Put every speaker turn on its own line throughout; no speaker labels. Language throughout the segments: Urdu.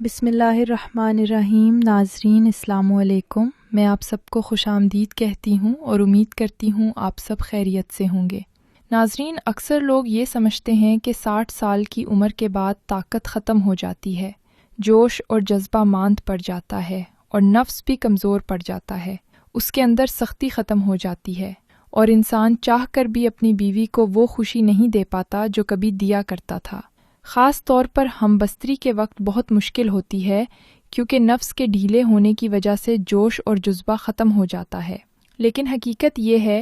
بسم اللہ الرحمن الرحیم۔ ناظرین السلام علیکم، میں آپ سب کو خوش آمدید کہتی ہوں اور امید کرتی ہوں آپ سب خیریت سے ہوں گے۔ ناظرین، اکثر لوگ یہ سمجھتے ہیں کہ 60 سال کی عمر کے بعد طاقت ختم ہو جاتی ہے، جوش اور جذبہ ماند پڑ جاتا ہے اور نفس بھی کمزور پڑ جاتا ہے، اس کے اندر سختی ختم ہو جاتی ہے اور انسان چاہ کر بھی اپنی بیوی کو وہ خوشی نہیں دے پاتا جو کبھی دیا کرتا تھا۔ خاص طور پر ہم بستری کے وقت بہت مشکل ہوتی ہے کیونکہ نفس کے ڈھیلے ہونے کی وجہ سے جوش اور جذبہ ختم ہو جاتا ہے۔ لیکن حقیقت یہ ہے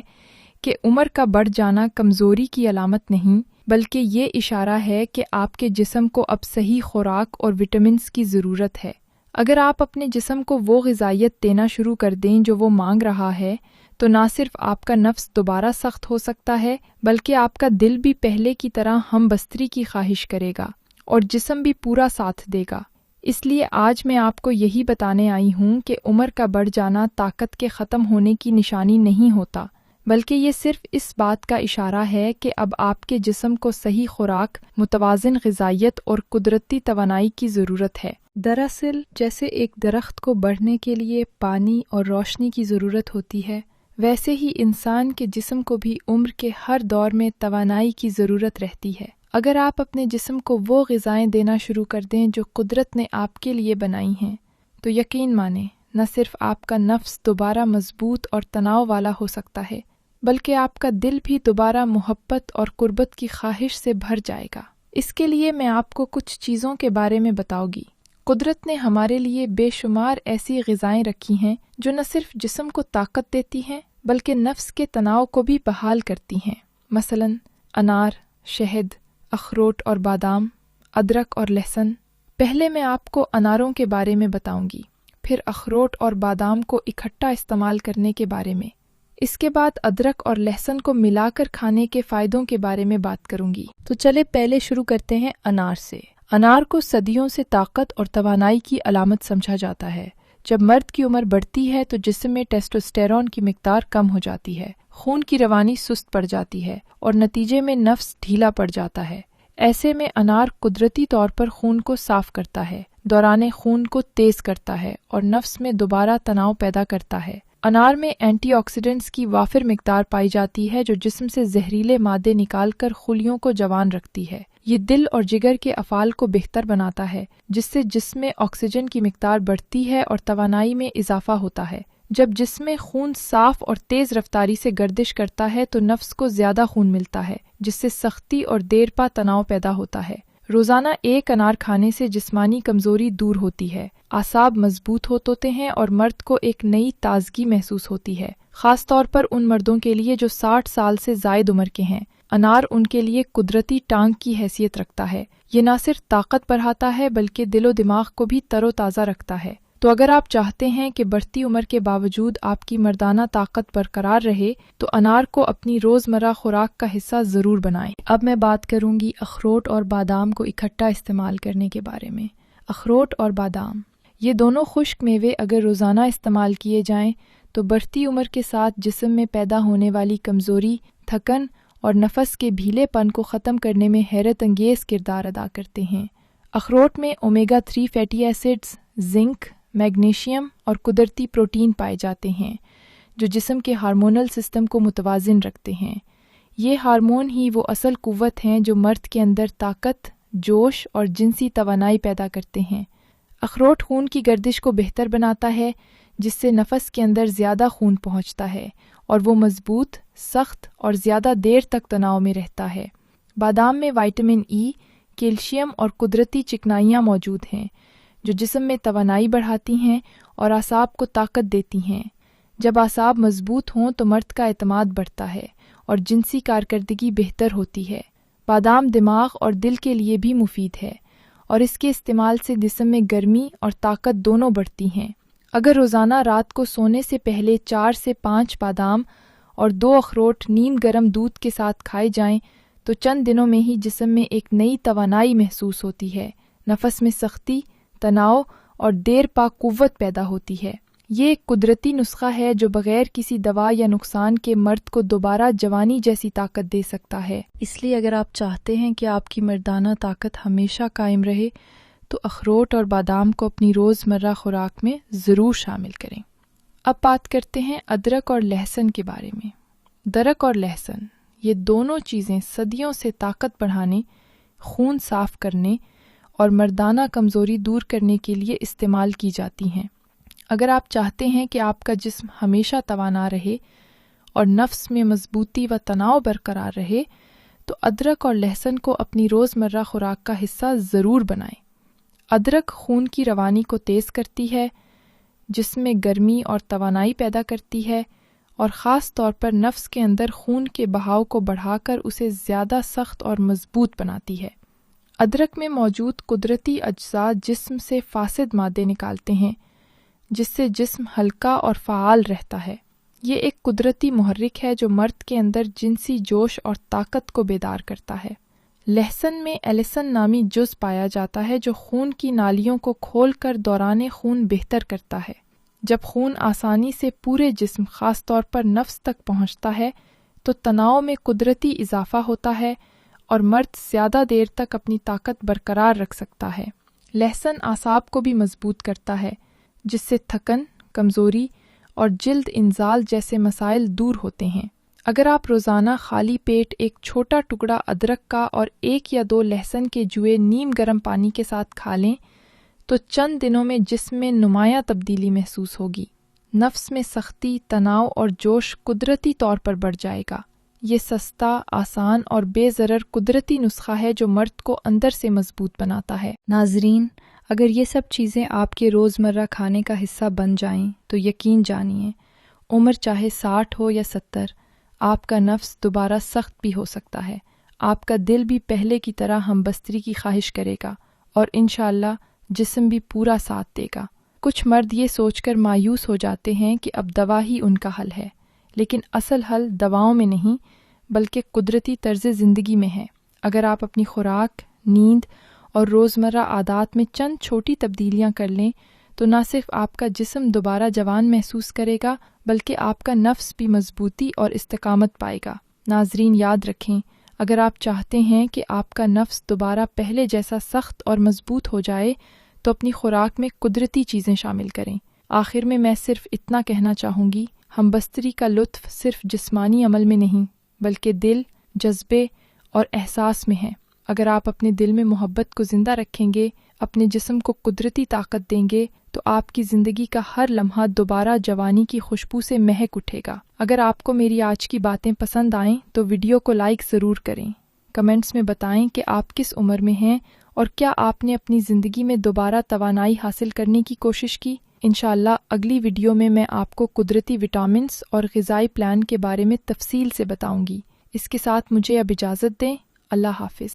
کہ عمر کا بڑھ جانا کمزوری کی علامت نہیں، بلکہ یہ اشارہ ہے کہ آپ کے جسم کو اب صحیح خوراک اور وٹامنز کی ضرورت ہے۔ اگر آپ اپنے جسم کو وہ غذائیت دینا شروع کر دیں جو وہ مانگ رہا ہے، تو نہ صرف آپ کا نفس دوبارہ سخت ہو سکتا ہے، بلکہ آپ کا دل بھی پہلے کی طرح ہم بستری کی خواہش کرے گا اور جسم بھی پورا ساتھ دے گا۔ اس لیے آج میں آپ کو یہی بتانے آئی ہوں کہ عمر کا بڑھ جانا طاقت کے ختم ہونے کی نشانی نہیں ہوتا، بلکہ یہ صرف اس بات کا اشارہ ہے کہ اب آپ کے جسم کو صحیح خوراک، متوازن غذائیت اور قدرتی توانائی کی ضرورت ہے۔ دراصل جیسے ایک درخت کو بڑھنے کے لیے پانی اور روشنی کی ضرورت ہوتی ہے، ویسے ہی انسان کے جسم کو بھی عمر کے ہر دور میں توانائی کی ضرورت رہتی ہے۔ اگر آپ اپنے جسم کو وہ غذائیں دینا شروع کر دیں جو قدرت نے آپ کے لیے بنائی ہیں، تو یقین مانیں نہ صرف آپ کا نفس دوبارہ مضبوط اور تناؤ والا ہو سکتا ہے، بلکہ آپ کا دل بھی دوبارہ محبت اور قربت کی خواہش سے بھر جائے گا۔ اس کے لیے میں آپ کو کچھ چیزوں کے بارے میں بتاؤں گی۔ قدرت نے ہمارے لیے بے شمار ایسی غذائیں رکھی ہیں جو نہ صرف جسم کو طاقت دیتی ہیں بلکہ نفس کے تناؤ کو بھی بحال کرتی ہیں۔ مثلاً انار، شہد، اخروٹ اور بادام، ادرک اور لہسن۔ پہلے میں آپ کو اناروں کے بارے میں بتاؤں گی، پھر اخروٹ اور بادام کو اکٹھا استعمال کرنے کے بارے میں، اس کے بعد ادرک اور لہسن کو ملا کر کھانے کے فائدوں کے بارے میں بات کروں گی۔ تو چلے پہلے شروع کرتے ہیں انار سے۔ انار کو صدیوں سے طاقت اور توانائی کی علامت سمجھا جاتا ہے۔ جب مرد کی عمر بڑھتی ہے تو جسم میں ٹیسٹوسٹیرون کی مقدار کم ہو جاتی ہے، خون کی روانی سست پڑ جاتی ہے اور نتیجے میں نفس ڈھیلا پڑ جاتا ہے۔ ایسے میں انار قدرتی طور پر خون کو صاف کرتا ہے، دوران خون کو تیز کرتا ہے اور نفس میں دوبارہ تناؤ پیدا کرتا ہے۔ انار میں اینٹی آکسیڈنٹس کی وافر مقدار پائی جاتی ہے جو جسم سے زہریلے مادے نکال کر خلیوں کو جوان رکھتی ہے۔ یہ دل اور جگر کے افعال کو بہتر بناتا ہے، جس سے جسم میں آکسیجن کی مقدار بڑھتی ہے اور توانائی میں اضافہ ہوتا ہے۔ جب جسم میں خون صاف اور تیز رفتاری سے گردش کرتا ہے تو نفس کو زیادہ خون ملتا ہے، جس سے سختی اور دیر پا تناؤ پیدا ہوتا ہے۔ روزانہ ایک انار کھانے سے جسمانی کمزوری دور ہوتی ہے، اعصاب مضبوط ہوتے ہیں اور مرد کو ایک نئی تازگی محسوس ہوتی ہے، خاص طور پر ان مردوں کے لیے جو 60 سال سے زائد عمر کے ہیں۔ انار ان کے لیے قدرتی ٹانک کی حیثیت رکھتا ہے۔ یہ نہ صرف طاقت بڑھاتا ہے بلکہ دل و دماغ کو بھی تر و تازہ رکھتا ہے۔ تو اگر آپ چاہتے ہیں کہ بڑھتی عمر کے باوجود آپ کی مردانہ طاقت برقرار رہے تو انار کو اپنی روزمرہ خوراک کا حصہ ضرور بنائیں۔ اب میں بات کروں گی اخروٹ اور بادام کو اکٹھا استعمال کرنے کے بارے میں۔ اخروٹ اور بادام، یہ دونوں خشک میوے اگر روزانہ استعمال کیے جائیں تو بڑھتی عمر کے ساتھ جسم میں پیدا ہونے والی کمزوری، تھکن اور نفس کے بھیلے پن کو ختم کرنے میں حیرت انگیز کردار ادا کرتے ہیں۔ اخروٹ میں omega 3 fatty acids, zinc, magnesium اور قدرتی پروٹین پائے جاتے ہیں جو جسم کے ہارمونل سسٹم کو متوازن رکھتے ہیں۔ یہ ہارمون ہی وہ اصل قوت ہیں جو مرد کے اندر طاقت، جوش اور جنسی توانائی پیدا کرتے ہیں۔ اخروٹ خون کی گردش کو بہتر بناتا ہے، جس سے نفس کے اندر زیادہ خون پہنچتا ہے اور وہ مضبوط، سخت اور زیادہ دیر تک تناؤ میں رہتا ہے۔ بادام میں وٹامن ای، کیلشیم اور قدرتی چکنائیاں موجود ہیں جو جسم میں توانائی بڑھاتی ہیں اور اعصاب کو طاقت دیتی ہیں۔ جب اعصاب مضبوط ہوں تو مرد کا اعتماد بڑھتا ہے اور جنسی کارکردگی بہتر ہوتی ہے۔ بادام دماغ اور دل کے لیے بھی مفید ہے اور اس کے استعمال سے جسم میں گرمی اور طاقت دونوں بڑھتی ہیں۔ اگر روزانہ رات کو سونے سے پہلے 4 سے 5 بادام اور 2 اخروٹ نیم گرم دودھ کے ساتھ کھائے جائیں تو چند دنوں میں ہی جسم میں ایک نئی توانائی محسوس ہوتی ہے، نفس میں سختی، تناؤ اور دیر پا قوت پیدا ہوتی ہے۔ یہ ایک قدرتی نسخہ ہے جو بغیر کسی دوا یا نقصان کے مرد کو دوبارہ جوانی جیسی طاقت دے سکتا ہے۔ اس لیے اگر آپ چاہتے ہیں کہ آپ کی مردانہ طاقت ہمیشہ قائم رہے تو اخروٹ اور بادام کو اپنی روزمرہ خوراک میں ضرور شامل کریں۔ اب بات کرتے ہیں ادرک اور لہسن کے بارے میں۔ درک اور لہسن یہ دونوں چیزیں صدیوں سے طاقت بڑھانے، خون صاف کرنے اور مردانہ کمزوری دور کرنے کے لیے استعمال کی جاتی ہیں۔ اگر آپ چاہتے ہیں کہ آپ کا جسم ہمیشہ توانا رہے اور نفس میں مضبوطی و تناؤ برقرار رہے تو ادرک اور لہسن کو اپنی روزمرہ خوراک کا حصہ ضرور بنائیں۔ ادرک خون کی روانی کو تیز کرتی ہے، جسم میں گرمی اور توانائی پیدا کرتی ہے اور خاص طور پر نفس کے اندر خون کے بہاؤ کو بڑھا کر اسے زیادہ سخت اور مضبوط بناتی ہے۔ ادرک میں موجود قدرتی اجزاء جسم سے فاسد مادے نکالتے ہیں، جس سے جسم ہلکا اور فعال رہتا ہے۔ یہ ایک قدرتی محرک ہے جو مرد کے اندر جنسی جوش اور طاقت کو بیدار کرتا ہے۔ لہسن میں ایلیسن نامی جز پایا جاتا ہے جو خون کی نالیوں کو کھول کر دوران خون بہتر کرتا ہے۔ جب خون آسانی سے پورے جسم خاص طور پر نفس تک پہنچتا ہے تو تناؤ میں قدرتی اضافہ ہوتا ہے اور مرد زیادہ دیر تک اپنی طاقت برقرار رکھ سکتا ہے۔ لہسن اعصاب کو بھی مضبوط کرتا ہے، جس سے تھکن، کمزوری اور جلد انزال جیسے مسائل دور ہوتے ہیں۔ اگر آپ روزانہ خالی پیٹ ایک چھوٹا ٹکڑا ادرک کا اور 1 یا 2 لہسن کے جوئے نیم گرم پانی کے ساتھ کھا لیں تو چند دنوں میں جسم میں نمایاں تبدیلی محسوس ہوگی۔ نفس میں سختی، تناؤ اور جوش قدرتی طور پر بڑھ جائے گا۔ یہ سستا، آسان اور بے ضرر قدرتی نسخہ ہے جو مرد کو اندر سے مضبوط بناتا ہے۔
ناظرین، اگر یہ سب چیزیں آپ کے روزمرہ کھانے کا حصہ بن جائیں تو یقین جانیے، عمر چاہے 60 ہو یا 70، آپ کا نفس دوبارہ سخت بھی ہو سکتا ہے، آپ کا دل بھی پہلے کی طرح ہم بستری کی خواہش کرے گا اور انشاءاللہ جسم بھی پورا ساتھ دے گا۔ کچھ مرد یہ سوچ کر مایوس ہو جاتے ہیں کہ اب دوا ہی ان کا حل ہے، لیکن اصل حل دواؤں میں نہیں بلکہ قدرتی طرز زندگی میں ہے۔ اگر آپ اپنی خوراک، نیند اور روزمرہ عادات میں چند چھوٹی تبدیلیاں کر لیں تو نہ صرف آپ کا جسم دوبارہ جوان محسوس کرے گا بلکہ آپ کا نفس بھی مضبوطی اور استقامت پائے گا۔ ناظرین، یاد رکھیں، اگر آپ چاہتے ہیں کہ آپ کا نفس دوبارہ پہلے جیسا سخت اور مضبوط ہو جائے تو اپنی خوراک میں قدرتی چیزیں شامل کریں۔ آخر میں صرف اتنا کہنا چاہوں گی، ہم بستری کا لطف صرف جسمانی عمل میں نہیں بلکہ دل، جذبے اور احساس میں ہے۔ اگر آپ اپنے دل میں محبت کو زندہ رکھیں گے، اپنے جسم کو قدرتی طاقت دیں گے تو آپ کی زندگی کا ہر لمحہ دوبارہ جوانی کی خوشبو سے مہک اٹھے گا۔ اگر آپ کو میری آج کی باتیں پسند آئیں تو ویڈیو کو لائک ضرور کریں۔ کمنٹس میں بتائیں کہ آپ کس عمر میں ہیں اور کیا آپ نے اپنی زندگی میں دوبارہ توانائی حاصل کرنے کی کوشش کی۔ انشاءاللہ اگلی ویڈیو میں آپ کو قدرتی وٹامنز اور غذائی پلان کے بارے میں تفصیل سے بتاؤں گی۔ اس کے ساتھ مجھے اب اجازت دیں۔ اللہ حافظ۔